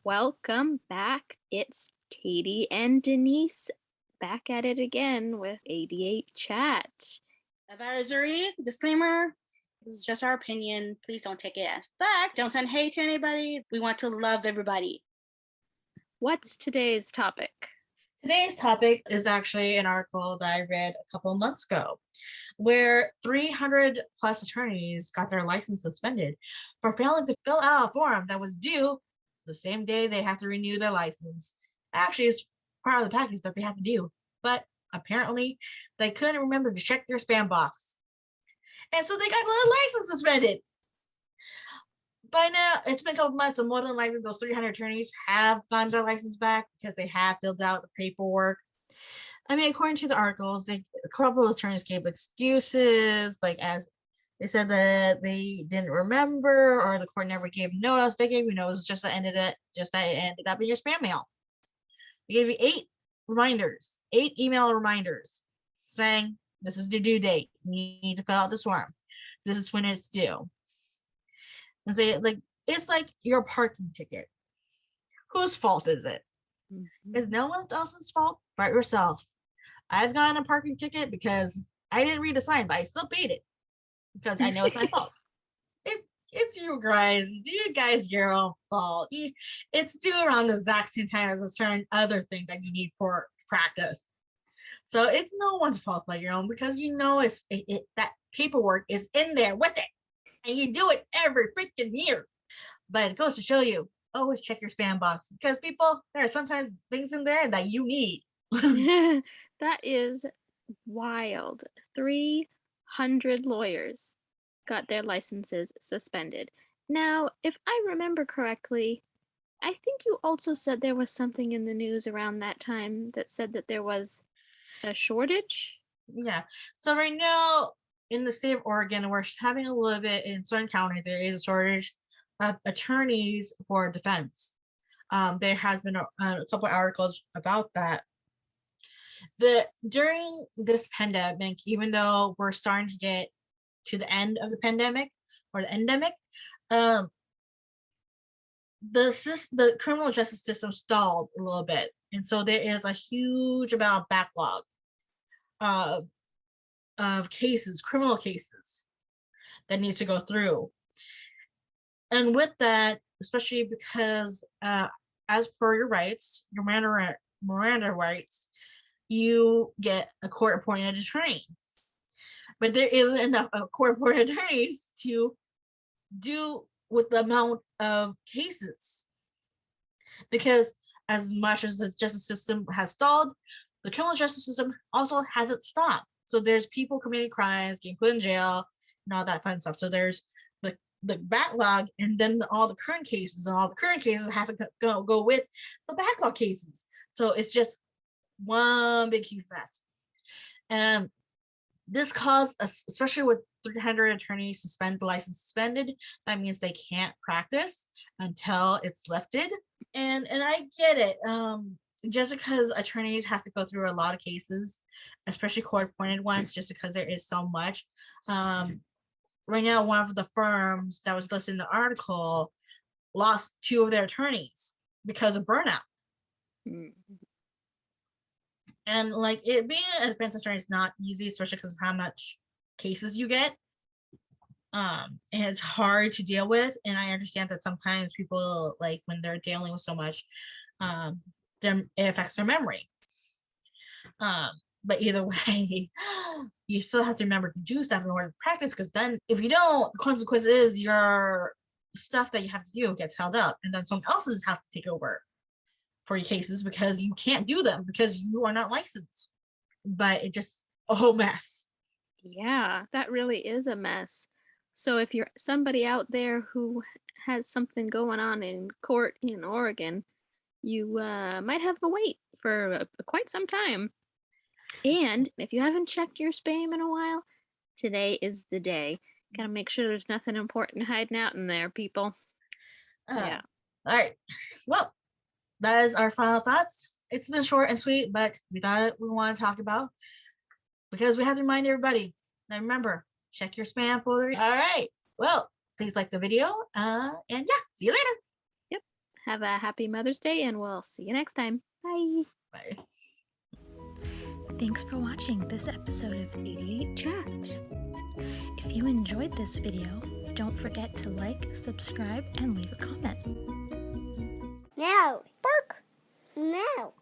Welcome back. It's Katie and Denise back at it again with 88 Chat. Advisory, disclaimer, this is just our opinion. Please don't take it as fact. Don't send hate to anybody. We want to love everybody. What's today's topic? Today's topic is actually an article that I read a couple of months ago where 300 plus attorneys got their license suspended for failing to fill out a form that was due the same day they have to renew their license. Actually, it's part of the package that they have to do, but apparently they couldn't remember to check their spam box. And so they got the license suspended. By now, it's been a couple months, and more than likely, those 300 attorneys have gotten their license back because they have filled out the paperwork. I mean, according to the articles, a couple of attorneys gave excuses, like as they said that they didn't remember, or the court never gave notice. They gave you notice, just that it ended up in your spam mail. They gave you 8 email reminders, saying this is the due date. You need to fill out this form. This is when it's due. And say it's like your parking ticket. Whose fault is it? It's no one else's fault but yourself. I've gotten a parking ticket because I didn't read the sign, but I still paid it because I know it's my fault. It's you guys, your own fault. It's due around the exact same time as a certain other thing that you need for practice. So it's no one's fault but your own, because you know that paperwork is in there with it. And you do it every freaking year. But it goes to show you, always check your spam box, because people, there are sometimes things in there that you need. That is wild. 300 lawyers got their licenses suspended. Now, if I remember correctly, I think you also said there was something in the news around that time that said that there was a shortage. Yeah. So right now, in the state of Oregon, we're having a little bit in certain counties, there is a shortage of attorneys for defense. There has been a couple of articles about that. During this pandemic, even though we're starting to get to the end of the pandemic or the endemic, the criminal justice system stalled a little bit, and so there is a huge amount of backlog of cases, criminal cases, that needs to go through. And with that, especially because as per your rights, your Miranda rights, you get a court-appointed attorney. But there isn't enough court-appointed attorneys to do with the amount of cases. Because as much as the justice system has stalled, the criminal justice system also hasn't stopped. So there's people committing crimes, getting put in jail, and all that fun stuff. So there's the backlog, and then all the current cases, and all the current cases have to go with the backlog cases. So it's just one big huge mess. And this caused, especially with 300 attorneys the license suspended, that means they can't practice until it's lifted. And I get it. Just because attorneys have to go through a lot of cases, especially court-appointed ones, just because there is so much. Right now, one of the firms that was listed in the article lost 2 of their attorneys because of burnout. Mm-hmm. And like, it being a defense attorney is not easy, especially because of how much cases you get. And it's hard to deal with. And I understand that sometimes people, like when they're dealing with so much, it affects their memory. But either way, you still have to remember to do stuff in order to practice, because then if you don't, the consequence is your stuff that you have to do gets held up, and then someone else's have to take over for your cases because you can't do them because you are not licensed. But it just a whole mess. Yeah, that really is a mess. So if you're somebody out there who has something going on in court in Oregon, you might have to wait for quite some time. And if you haven't checked your spam in a while, today is the day. Gotta make sure there's nothing important hiding out in there, people. Yeah. All right. Well, that is our final thoughts. It's been short and sweet, but we thought we want to talk about, because we have to remind everybody. Now remember, check your spam folder. All right. Well, please like the video. And yeah, see you later. Yep. Have a happy Mother's Day, and we'll see you next time. Bye. Bye. Thanks for watching this episode of 88 Chat. If you enjoyed this video, don't forget to like, subscribe, and leave a comment. No. Bark. No.